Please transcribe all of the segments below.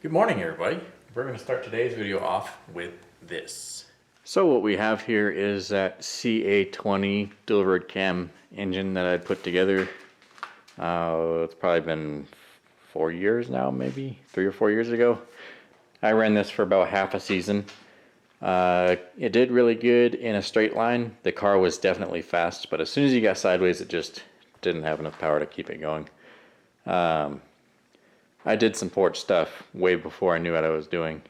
Good morning, everybody. We're going to start today's video off with this. So what we have here is that CA20 dual rod cam engine that I put together. It's probably been 4 years now, maybe 3 or 4 years ago. I ran this for about half a season. It did really good in a straight line. The car was definitely fast, but as soon as you got sideways, it just didn't have enough power to keep it going. I did some porch stuff way before I knew what I was doing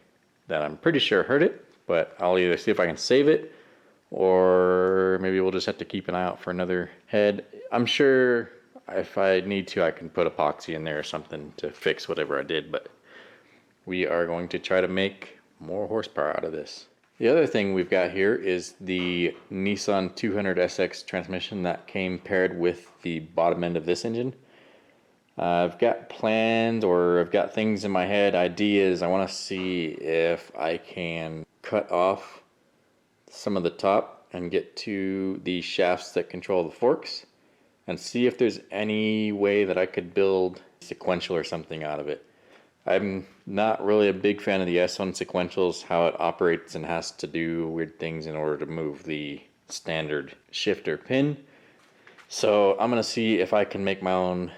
that I'm pretty sure hurt it, but I'll either see if I can save it or maybe we'll just have to keep an eye out for another head. I'm sure if I need to, I can put epoxy in there or something to fix whatever I did, but we are going to try to make more horsepower out of this. The other thing we've got here is the Nissan 200SX transmission that came paired with the bottom end of this engine. I've got plans, or I've got things in my head, ideas. I want to see if I can cut off some of the top and get to the shafts that control the forks and see if there's any way that I could build sequential or something out of it. I'm not really a big fan of the S1 sequentials, how it operates and has to do weird things in order to move the standard shifter pin. So I'm going to see if I can make my own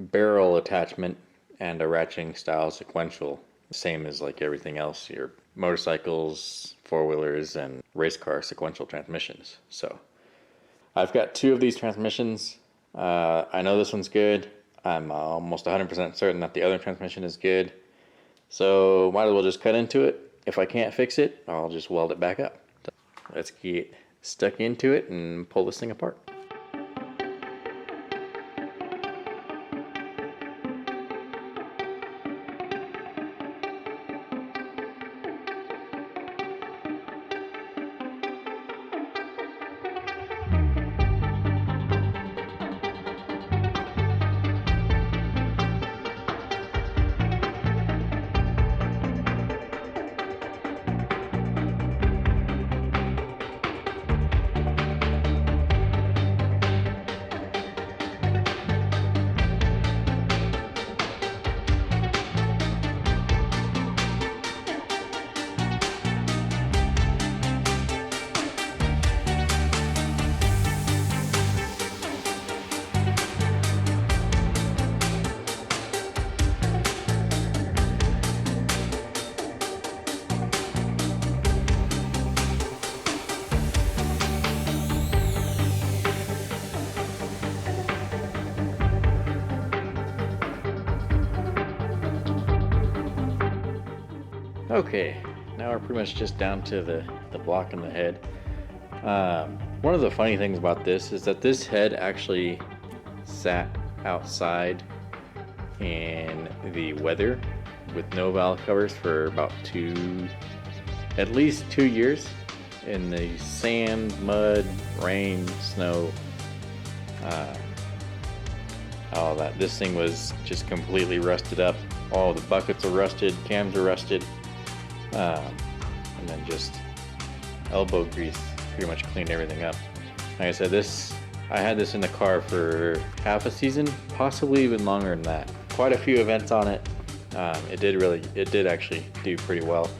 barrel attachment and a ratcheting style sequential, same as like everything else, your motorcycles, four-wheelers, and race car sequential transmissions. So I've got 2 of these transmissions. I know this one's good. I'm almost 100% certain that the other transmission is good. So might as well just cut into it. If I can't fix it, I'll just weld it back up. So let's get stuck into it and pull this thing apart. Okay, now we're pretty much just down to the block and the head. One of the funny things about this is that this head actually sat outside in the weather with no valve covers for about at least 2 years in the sand, mud, rain, snow, all that. This thing was just completely rusted up. All the buckets are rusted, cams are rusted. And then just elbow grease pretty much cleaned everything up. Like I said, I had this in the car for half a season, possibly even longer than that. Quite a few events on it. It did actually do pretty well.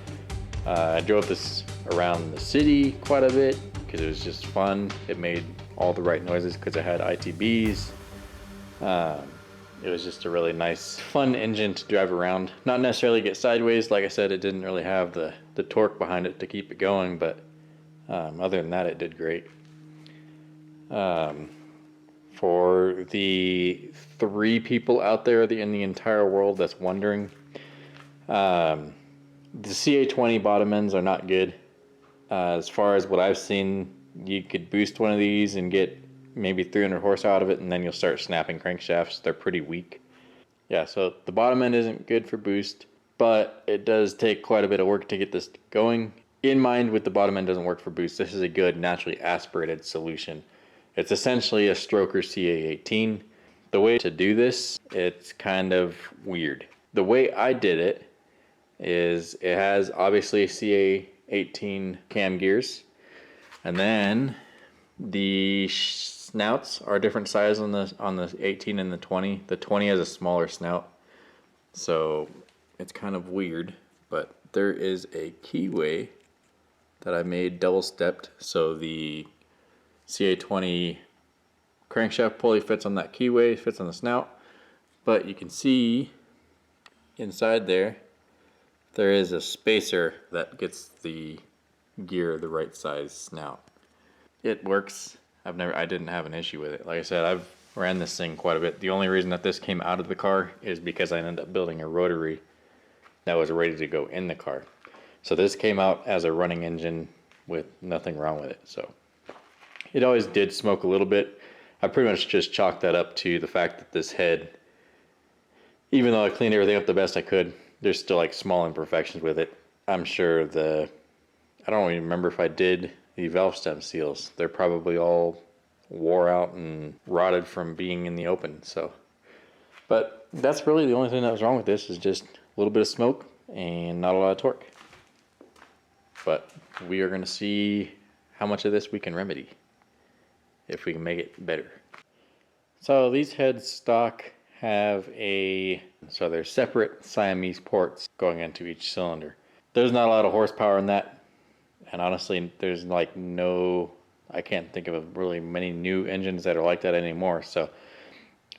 I drove this around the city quite a bit because it was just fun. It made all the right noises because it had ITBs. It was just a really nice, fun engine to drive around. Not necessarily get sideways. Like I said, it didn't really have the torque behind it to keep it going, but other than that, it did great. For the 3 people out there in the entire world that's wondering, the CA20 bottom ends are not good. As far as what I've seen, you could boost one of these and get maybe 300 horse out of it, and then you'll start snapping crankshafts. They're pretty weak. Yeah, so the bottom end isn't good for boost, but it does take quite a bit of work to get this going. In mind with the bottom end doesn't work for boost, this is a good naturally aspirated solution. It's essentially a stroker CA18. The way to do this, it's kind of weird. The way I did it is it has obviously CA18 cam gears, and then the snouts are a different size on the 18 and the 20. The 20 has a smaller snout, so it's kind of weird, but there is a keyway that I made double stepped, so the CA20 crankshaft pulley fits on that keyway, fits on the snout, but you can see inside there is a spacer that gets the gear the right size snout. It works. I didn't have an issue with it. Like I said, I've ran this thing quite a bit. The only reason that this came out of the car is because I ended up building a rotary that was ready to go in the car. So this came out as a running engine with nothing wrong with it. So it always did smoke a little bit. I pretty much just chalked that up to the fact that this head, even though I cleaned everything up the best I could, there's still like small imperfections with it. I'm sure I don't even remember if I did the valve stem seals. They're probably all wore out and rotted from being in the open. So, but that's really the only thing that was wrong with this, is just a little bit of smoke and not a lot of torque. But we are going to see how much of this we can remedy, if we can make it better. So these heads stock have so they're separate Siamese ports going into each cylinder. There's not a lot of horsepower in that, and honestly there's like I can't think of really many new engines that are like that anymore. So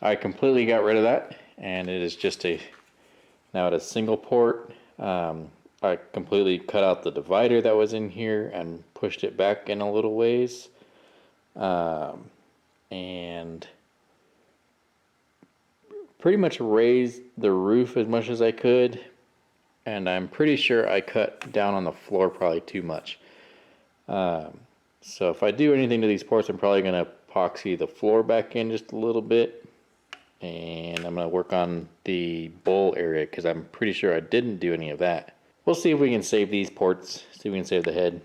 I completely got rid of that, and it is just now it is single port. I completely cut out the divider that was in here and pushed it back in a little ways, and pretty much raised the roof as much as I could, and I'm pretty sure I cut down on the floor probably too much. So if I do anything to these ports, I'm probably going to epoxy the floor back in just a little bit, and I'm going to work on the bowl area because I'm pretty sure I didn't do any of that. We'll see if we can save these ports, see if we can save the head.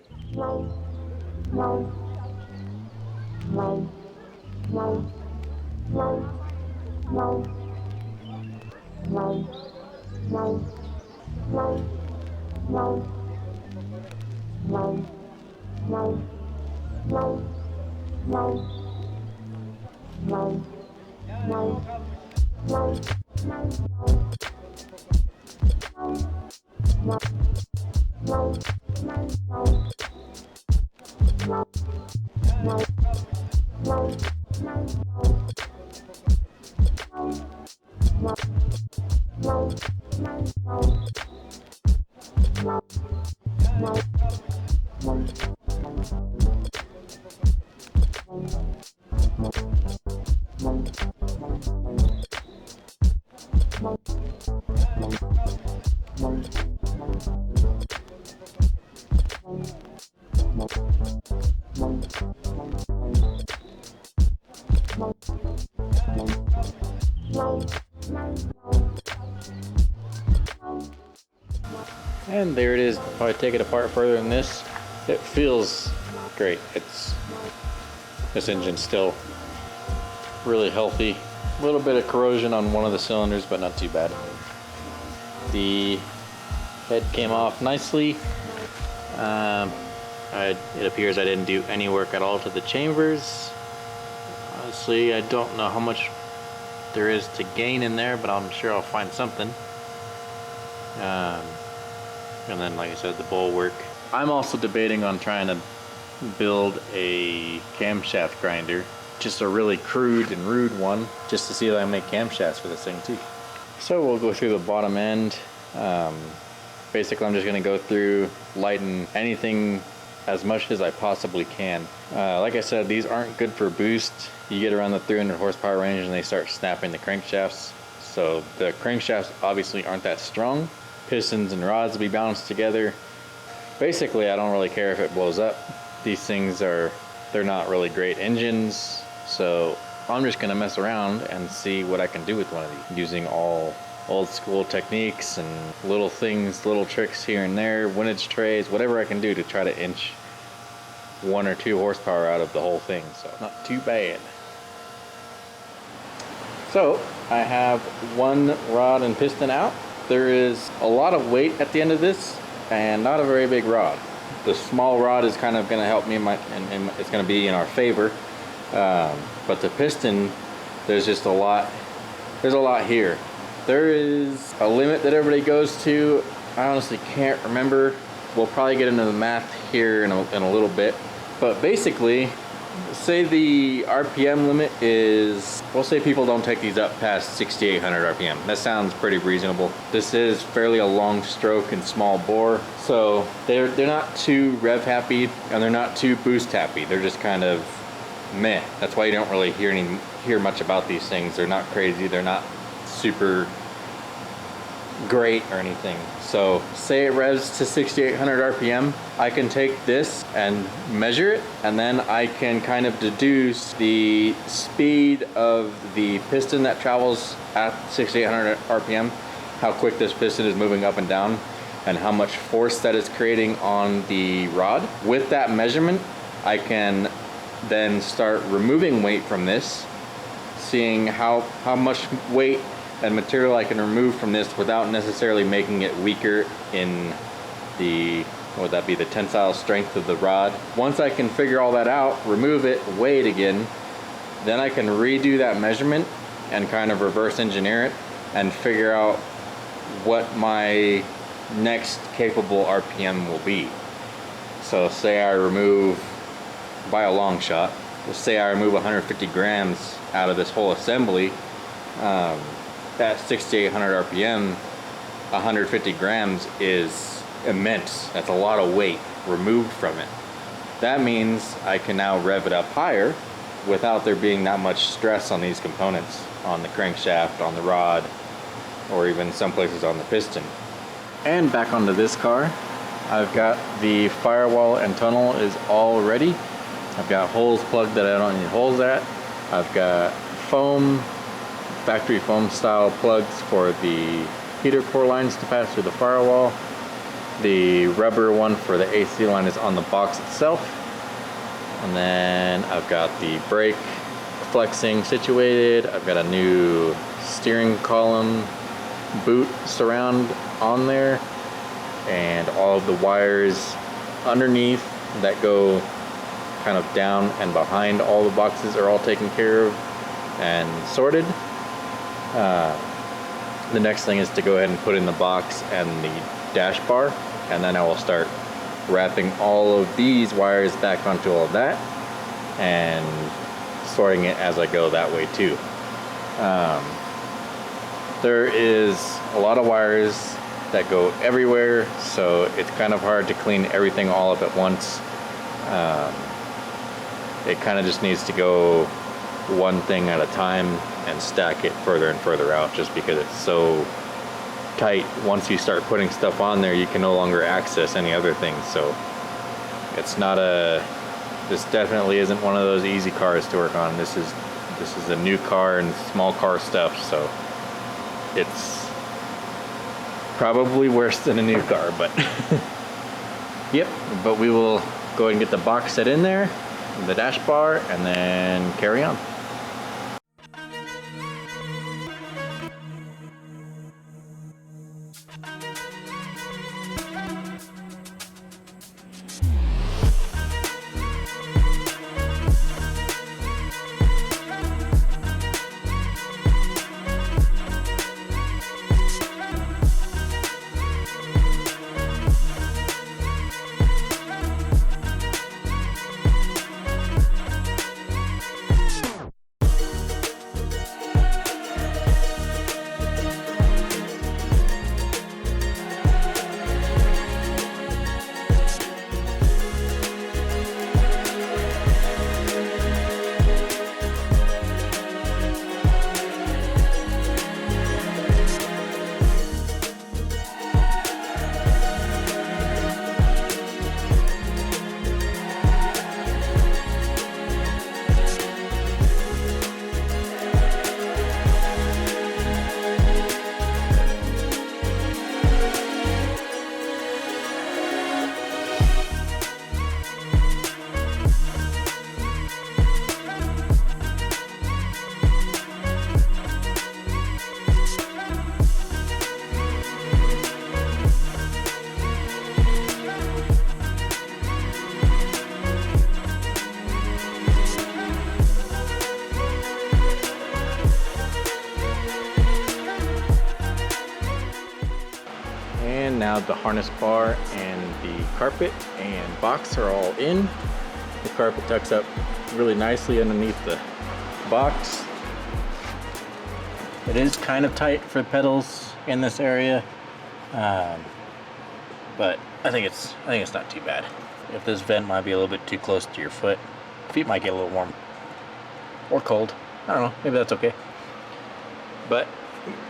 And there it is. If I take it apart further than this, it feels great. This engine's still really healthy. A little bit of corrosion on one of the cylinders, but not too bad. The head came off nicely. It appears I didn't do any work at all to the chambers. Honestly, I don't know how much there is to gain in there, but I'm sure I'll find something. And then, like I said, the bowl work. I'm also debating on trying to build a camshaft grinder, just a really crude and rude one, just to see if I can make camshafts for this thing too. So we'll go through the bottom end. Basically, I'm just going to go through, lighten anything as much as I possibly can. Like I said, these aren't good for boost. You get around the 300 horsepower range and they start snapping the crankshafts. So the crankshafts obviously aren't that strong. Pistons and rods will be balanced together. Basically, I don't really care if it blows up. These things they're not really great engines, so I'm just gonna mess around and see what I can do with one of these, using all old school techniques and little things, little tricks here and there, windage trays, whatever I can do to try to inch 1 or 2 horsepower out of the whole thing. So not too bad. So I have one rod and piston out. There is a lot of weight at the end of this and not a very big rod. The small rod is kind of going to help me and it's going to be in our favor. But the piston, there's just a lot. There's a lot here. There is a limit that everybody goes to. I honestly can't remember. We'll probably get into the math here in a little bit. But basically, say the RPM limit is, we'll say people don't take these up past 6,800 RPM. That sounds pretty reasonable. This is fairly a long stroke and small bore, so they're not too rev happy and they're not too boost happy. They're just kind of meh. That's why you don't really hear much about these things. They're not crazy. They're not super great or anything. So say it revs to 6,800 RPM, I can take this and measure it, and then I can kind of deduce the speed of the piston that travels at 6,800 RPM, how quick this piston is moving up and down, and how much force that is creating on the rod. With that measurement, I can then start removing weight from this, seeing how much weight and material I can remove from this without necessarily making it weaker in the, what would that be, the tensile strength of the rod. Once I can figure all that out, remove it, weigh it again, then I can redo that measurement and kind of reverse engineer it and figure out what my next capable RPM will be. So say I remove, by a long shot, let's say I remove 150 grams out of this whole assembly. At 6,800 RPM, 150 grams is immense. That's a lot of weight removed from it. That means I can now rev it up higher without there being that much stress on these components, on the crankshaft, on the rod, or even some places on the piston. And back onto this car, I've got the firewall and tunnel is all ready. I've got holes plugged that I don't need holes at. I've got foam, factory foam style plugs for the heater core lines to pass through the firewall. The rubber one for the AC line is on the box itself. And then I've got the brake flexing situated. I've got a new steering column boot surround on there. And all of the wires underneath that go kind of down and behind all the boxes are all taken care of and sorted. The next thing is to go ahead and put in the box and the dash bar, and then I will start wrapping all of these wires back onto all of that and sorting it as I go that way too. There is a lot of wires that go everywhere, so it's kind of hard to clean everything all up at once. It kind of just needs to go one thing at a time and stack it further and further out, just because it's so tight. Once you start putting stuff on there, you can no longer access any other things. So it's not this definitely isn't one of those easy cars to work on. This is a new car and small car stuff, so it's probably worse than a new car, but yep. But we will go ahead and get the box set in there, the dash bar, and then carry on. have the harness bar and the carpet and box are all in. The carpet tucks up really nicely underneath the box. It is kind of tight for pedals in this area, but I think it's not too bad. If this vent might be a little bit too close to your foot, feet might get a little warm or cold. I don't know, maybe that's okay. But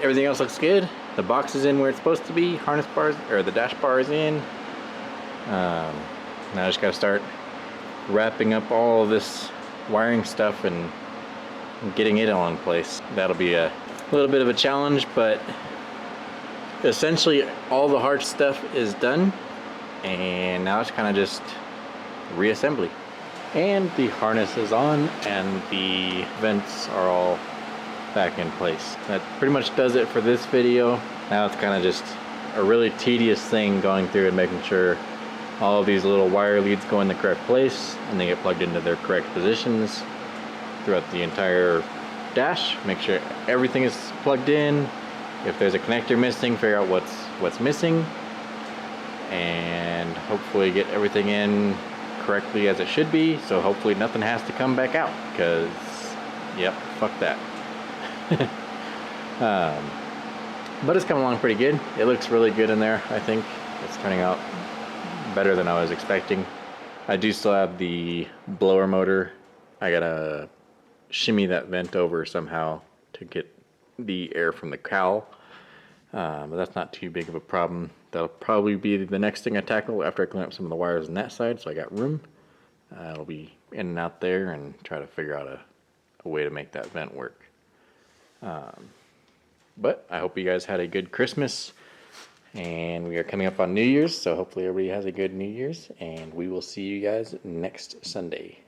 everything else looks good. The box is in where it's supposed to be. Harness bars, or the dash bar is in. Now I just gotta start wrapping up all of this wiring stuff and getting it all in place. That'll be a little bit of a challenge, but essentially all the hard stuff is done, and now it's kind of just reassembly. And the harness is on and the vents are all back in place. That pretty much does it for this video. Now it's kind of just a really tedious thing going through and making sure all of these little wire leads go in the correct place and they get plugged into their correct positions throughout the entire dash. Make sure everything is plugged in. If there's a connector missing, figure out what's missing, and hopefully get everything in correctly as it should be, so hopefully nothing has to come back out, because yep, fuck that. But it's coming along pretty good. It looks really good in there. I think it's turning out better than I was expecting. I do still have the blower motor. I gotta shimmy that vent over somehow to get the air from the cowl, but that's not too big of a problem. That'll probably be the next thing I tackle after I clean up some of the wires on that side, so I got room. It'll be in and out there and try to figure out a way to make that vent work. But I hope you guys had a good Christmas, and we are coming up on New Year's, so hopefully everybody has a good New Year's, and we will see you guys next Sunday.